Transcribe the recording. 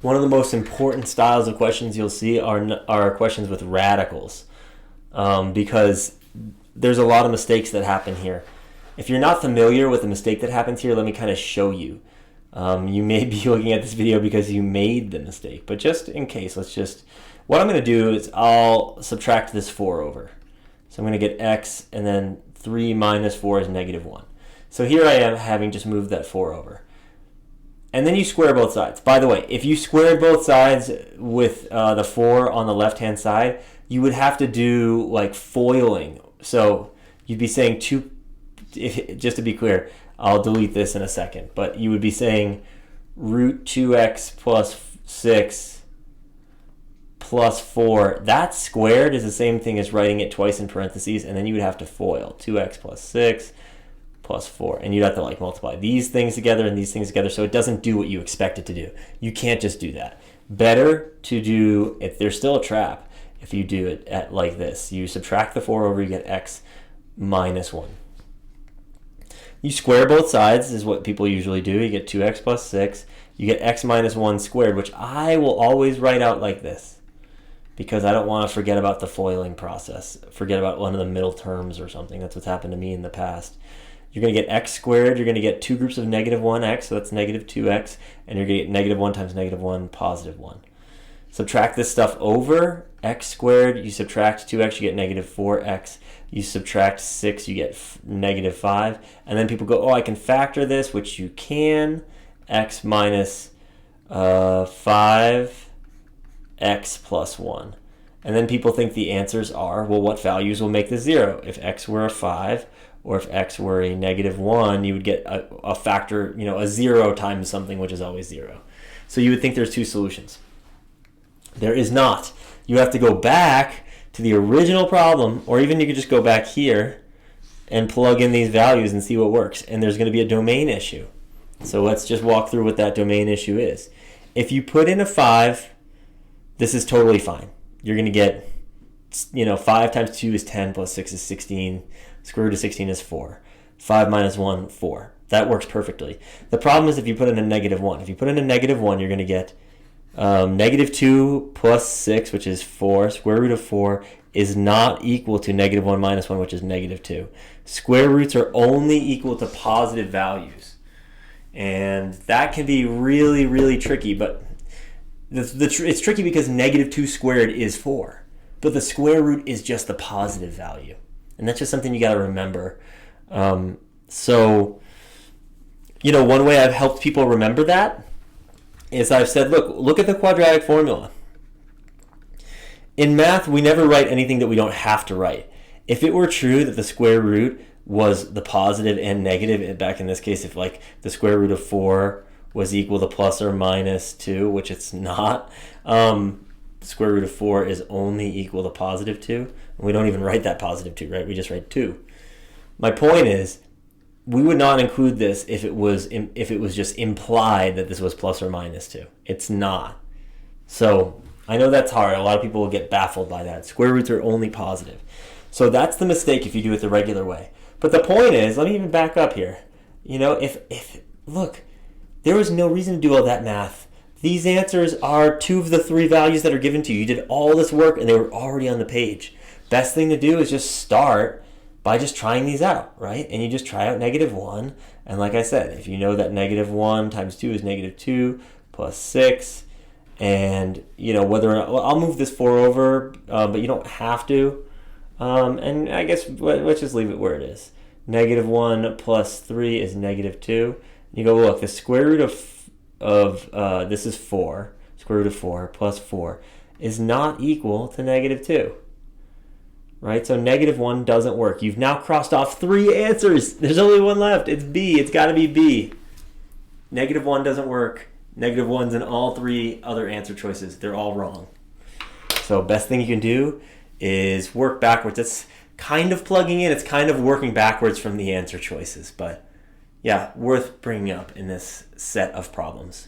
One of the most important styles of questions you'll see are questions with radicals, because there's a lot of mistakes that happen here. If you're not familiar with the mistake that happens here, let me kind of show you. You may be looking at this video because you made the mistake, but just in case, what I'm going to do is I'll subtract this 4 over. So I'm going to get x, and then 3 minus 4 is negative 1. So here I am having just moved that 4 over. And then you square both sides. By the way, if you squared both sides with the 4 on the left-hand side, you would have to do like foiling. So you'd be saying just to be clear, I'll delete this in a second, but you would be saying root 2x plus 6 plus 4. That squared is the same thing as writing it twice in parentheses, and then you would have to FOIL. 2x plus 6 plus 4. And you'd have to like multiply these things together and these things together, so it doesn't do what you expect it to do. You can't just do that. Better to do, if there's still a trap, if you do it at like this. You subtract the 4 over, you get x minus 1. You square both sides is what people usually do. You get 2x plus 6. You get x minus 1 squared, which I will always write out like this because I don't want to forget about the foiling process. Forget about one of the middle terms or something. That's what's happened to me in the past. You're going to get x squared. You're going to get two groups of negative 1x, so that's negative 2x, and you're going to get negative 1 times negative 1, positive 1. Subtract this stuff over, x squared, you subtract 2x, you get negative 4x. You subtract 6, you get negative 5. And then people go, oh, I can factor this, which you can. X minus 5, x plus 1. And then people think the answers are, well, what values will make this 0? If x were a 5, or if x were a negative 1, you would get a factor, a 0 times something, which is always 0. So you would think there's two solutions. There is not. You have to go back to the original problem, or even you could just go back here and plug in these values and see what works. And there's going to be a domain issue. So let's just walk through what that domain issue is. If you put in a 5, this is totally fine. You're going to get, 5 times 2 is 10 plus 6 is 16. Square root of 16 is 4. 5 minus 1, 4. That works perfectly. The problem is if you put in a negative 1. If you put in a negative 1, you're going to get negative 2 plus 6, which is 4. Square root of 4 is not equal to negative 1 minus 1, which is negative 2. Square roots are only equal to positive values. And that can be really, really tricky. But it's tricky because negative 2 squared is 4. But the square root is just the positive value. And that's just something you got to remember. So, one way I've helped people remember that is I've said, look at the quadratic formula. In math, we never write anything that we don't have to write. If it were true that the square root was the positive and negative, back in this case, if like the square root of 4 was equal to plus or minus 2, which it's not, the square root of 4 is only equal to positive 2. And we don't even write that positive 2, right? We just write 2. My point is, we would not include this if it was just implied that this was plus or minus 2. It's not. So I know that's hard. A lot of people will get baffled by that. Square roots are only positive. So that's the mistake if you do it the regular way. But the point is, let me even back up here. Look, there was no reason to do all that math. These answers are 2 of the 3 values that are given to you. You did all this work and they were already on the page. Best thing to do is just start by just trying these out, right? And you just try out negative 1. And like I said, if you know that negative 1 times 2 is negative 2 plus 6, and whether or not, I'll move this 4 over, but you don't have to. And I guess let's just leave it where it is. Negative 1 plus 3 is negative 2. You go, look, the square root of this is 4. Square root of 4 plus 4 is not equal to negative 2. Right? So negative 1 doesn't work. You've now crossed off 3 answers. There's only one left. It's B. It's got to be B. Negative 1 doesn't work. Negative 1's in all 3 other answer choices. They're all wrong. So best thing you can do is work backwards. It's kind of plugging in. It's kind of working backwards from the answer choices. But yeah, worth bringing up in this set of problems.